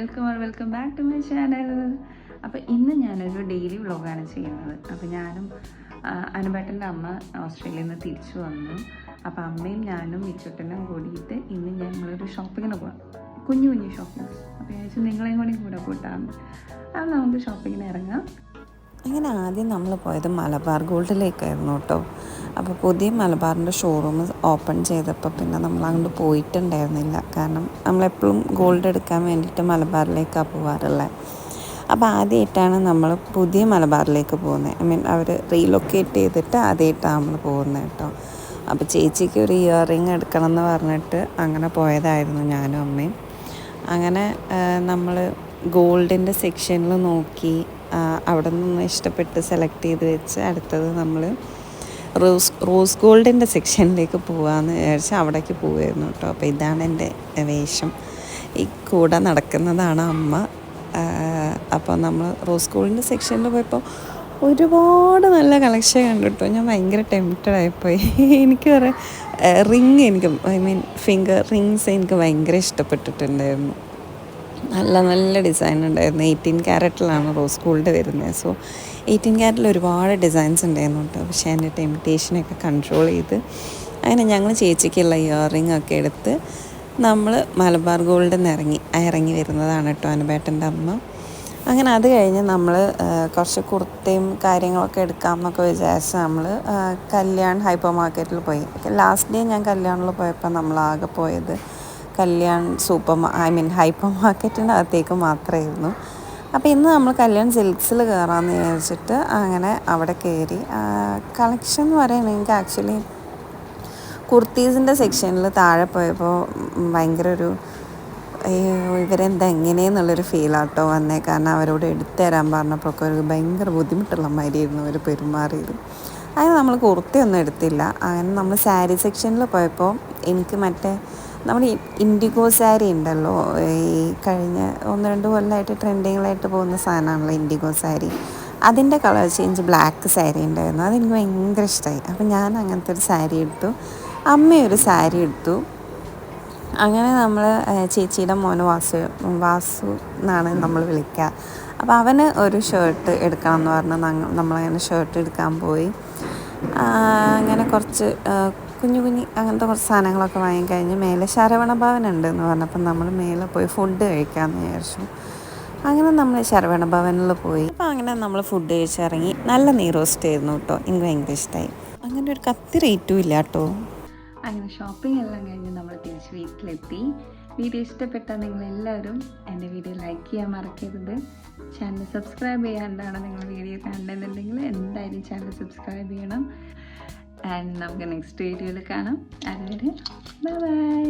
Welcome back to my channel. അപ്പോൾ ഇന്ന് ഞാനൊരു ഡെയിലി വ്ളോഗാണ് ചെയ്യുന്നത്. അപ്പോൾ ഞാനും അനുബേട്ടൻ്റെ അമ്മ ഓസ്ട്രേലിയയിൽ നിന്ന് തിരിച്ചു വന്നു. അപ്പോൾ അമ്മയും ഞാനും മിച്ചുട്ടനും കൂടിയിട്ട് ഇന്ന് ഞങ്ങളൊരു ഷോപ്പിങ്ങിന് പോകാം, കുഞ്ഞു ഷോപ്പിംഗ്. അപ്പോൾ ഞാൻ വെച്ചാൽ നിങ്ങളെയും കൂടെ കൂട്ടാം. അപ്പോൾ നമുക്ക് ഷോപ്പിങ്ങിന് ഇറങ്ങാം. അങ്ങനെ ആദ്യം നമ്മൾ പോയത് മലബാർ ഗോൾഡിലേക്കായിരുന്നു കേട്ടോ. അപ്പോൾ പുതിയ മലബാറിൻ്റെ ഷോറൂം ഓപ്പൺ ചെയ്തപ്പോൾ പിന്നെ നമ്മൾ അങ്ങോട്ട് പോയിട്ടുണ്ടായിരുന്നില്ല. കാരണം നമ്മളെപ്പോഴും ഗോൾഡ് എടുക്കാൻ വേണ്ടിയിട്ട് മലബാറിലേക്കാണ് പോകാറുള്ളത്. അപ്പോൾ ആദ്യമായിട്ടാണ് നമ്മൾ പുതിയ മലബാറിലേക്ക് പോകുന്നത്. അവർ റീലൊക്കേറ്റ് ചെയ്തിട്ട് ആദ്യമായിട്ടാണ് നമ്മൾ പോകുന്നത് കേട്ടോ. അപ്പോൾ ചേച്ചിക്ക് ഒരു ഇയർ റിങ് എടുക്കണം എന്ന് പറഞ്ഞിട്ട് അങ്ങനെ പോയതായിരുന്നു ഞാനും അമ്മയും. അങ്ങനെ നമ്മൾ ഗോൾഡിൻ്റെ സെക്ഷനിൽ നോക്കി അവിടെ നിന്ന് ഇഷ്ടപ്പെട്ട് സെലക്ട് ചെയ്ത് വെച്ച് അടുത്തത് നമ്മൾ റോസ് ഗോൾഡിൻ്റെ സെക്ഷനിലേക്ക് പോകാമെന്ന് വിചാരിച്ച് അവിടേക്ക് പോവുമായിരുന്നു കേട്ടോ. അപ്പോൾ ഇതാണ് എൻ്റെ വേഷം. ഈ കൂടെ നടക്കുന്നതാണ് അമ്മ. അപ്പോൾ നമ്മൾ റോസ് ഗോൾഡിൻ്റെ സെക്ഷനിൽ പോയപ്പോൾ ഒരുപാട് നല്ല കളക്ഷൻ കണ്ടു കേട്ടോ. ഞാൻ ഭയങ്കര ടെംപ്റ്റഡ് ആയിപ്പോയി. എനിക്ക് പറയാം ഫിംഗർ റിങ്സ് എനിക്ക് ഭയങ്കര ഇഷ്ടപ്പെട്ടിട്ടുണ്ടായിരുന്നു. നല്ല ഡിസൈൻ ഉണ്ടായിരുന്നു. 18 ക്യാരറ്റിലാണ് റോസ് ഗോൾഡ് വരുന്നത്. സോ 18 ക്യാരറ്റിൽ ഒരുപാട് ഡിസൈൻസ് ഉണ്ടായിരുന്നു കേട്ടോ. പക്ഷേ എൻ്റെ ടെംപ്റ്റേഷനൊക്കെ കൺട്രോൾ ചെയ്ത് അങ്ങനെ ഞങ്ങൾ ചേച്ചിക്കുള്ള ഇയർ റിംഗ് ഒക്കെ എടുത്ത് നമ്മൾ മലബാർ ഗോൾഡിൽ നിന്ന് ഇറങ്ങി വരുന്നതാണ് കേട്ടോ അനുബേട്ടൻ്റെ അമ്മ. അങ്ങനെ അത് കഴിഞ്ഞ് നമ്മൾ കുറച്ച് കുർത്തയും കാര്യങ്ങളൊക്കെ എടുക്കാമെന്നൊക്കെ വിചാരിച്ച് നമ്മൾ കല്യാൺ ഹൈപ്പർ മാർക്കറ്റിൽ പോയി. ലാസ്റ്റ് ഡേ ഞാൻ കല്യാണിൽ പോയപ്പോൾ നമ്മളാകെ പോയത് കല്യാൺ ഹൈപ്പർ മാർക്കറ്റിൻ്റെ അകത്തേക്ക് മാത്രമായിരുന്നു. അപ്പോൾ ഇന്ന് നമ്മൾ കല്യാൺ സിൽക്സിൽ കയറാമെന്ന് വിചാരിച്ചിട്ട് അങ്ങനെ അവിടെ കയറി. കളക്ഷൻ എന്ന് പറയുന്നത് എനിക്ക് ആക്ച്വലി കുർത്തീസിൻ്റെ സെക്ഷനിൽ താഴെ പോയപ്പോൾ ഭയങ്കര ഒരു ഇവരെന്താ എങ്ങനെയെന്നുള്ളൊരു ഫീലാട്ടോ വന്നേ. കാരണം അവരോട് എടുത്തു തരാൻ പറഞ്ഞപ്പോഴൊക്കെ ഒരു ഭയങ്കര ബുദ്ധിമുട്ടുള്ള മാതിരിയായിരുന്നു അവർ പെരുമാറിയത്. അങ്ങനെ നമ്മൾ കുർത്തയൊന്നും എടുത്തില്ല. അങ്ങനെ നമ്മൾ സാരി സെക്ഷനിൽ പോയപ്പോൾ എനിക്ക് നമ്മുടെ ഇൻഡിഗോ സാരി ഉണ്ടല്ലോ, ഈ കഴിഞ്ഞ 1-2 കൊല്ലമായിട്ട് ട്രെൻഡിങ്ങിലായിട്ട് പോകുന്ന സാധനമാണല്ലോ ഇൻഡിഗോ സാരി. അതിൻ്റെ കളർ ചേഞ്ച് ബ്ലാക്ക് സാരി ഉണ്ടായിരുന്നു. അതെനിക്ക് ഭയങ്കര ഇഷ്ടമായി. അപ്പോൾ ഞാൻ അങ്ങനത്തെ ഒരു സാരി എടുത്തു, അമ്മയൊരു സാരി എടുത്തു. അങ്ങനെ നമ്മൾ ചേച്ചിയുടെ മോന് വാസു എന്നാണ് നമ്മൾ വിളിക്കുക. അപ്പോൾ അവന് ഒരു ഷർട്ട് എടുക്കണം എന്ന് പറഞ്ഞ് നമ്മളങ്ങനെ ഷർട്ട് എടുക്കാൻ പോയി. അങ്ങനെ കുറച്ച് കുഞ്ഞു അങ്ങനത്തെ കുറച്ച് സാധനങ്ങളൊക്കെ വാങ്ങിക്കഴിഞ്ഞ് മേലെ ശരവണ ഭവൻ ഉണ്ടെന്ന് പറഞ്ഞപ്പോൾ നമ്മൾ മേലെ പോയി ഫുഡ് കഴിക്കാമെന്ന് വിചാരിച്ചു. അങ്ങനെ നമ്മൾ ശരവണ ഭവനിൽ പോയി. അപ്പോൾ അങ്ങനെ നമ്മൾ ഫുഡ് കഴിച്ചിറങ്ങി. നല്ല നെയ് റോസ്റ്റ് ആയിരുന്നു കേട്ടോ, എനിക്ക് ഭയങ്കര ഇഷ്ടമായി. അങ്ങനെ ഒരു കത്തി റേറ്റും ഇല്ല കേട്ടോ. അങ്ങനെ ഷോപ്പിംഗ് എല്ലാം കഴിഞ്ഞ് നമ്മൾ തിരിച്ച് വീട്ടിലെത്തി. വീഡിയോ ഇഷ്ടപ്പെട്ടാൽ നിങ്ങളെല്ലാവരും എൻ്റെ വീഡിയോ ലൈക്ക് ചെയ്യാൻ മറക്കരുത്. ചാനൽ സബ്സ്ക്രൈബ് ചെയ്യാണ്ടാണ് നിങ്ങൾ വീഡിയോ കണ്ടെന്നുണ്ടെങ്കിൽ എന്തായാലും ചാനൽ സബ്സ്ക്രൈബ് ചെയ്യണം. ആൻഡ് നമുക്ക് നെക്സ്റ്റ് വീഡിയോയിൽ കാണാം. അതുവരെ ബൈ.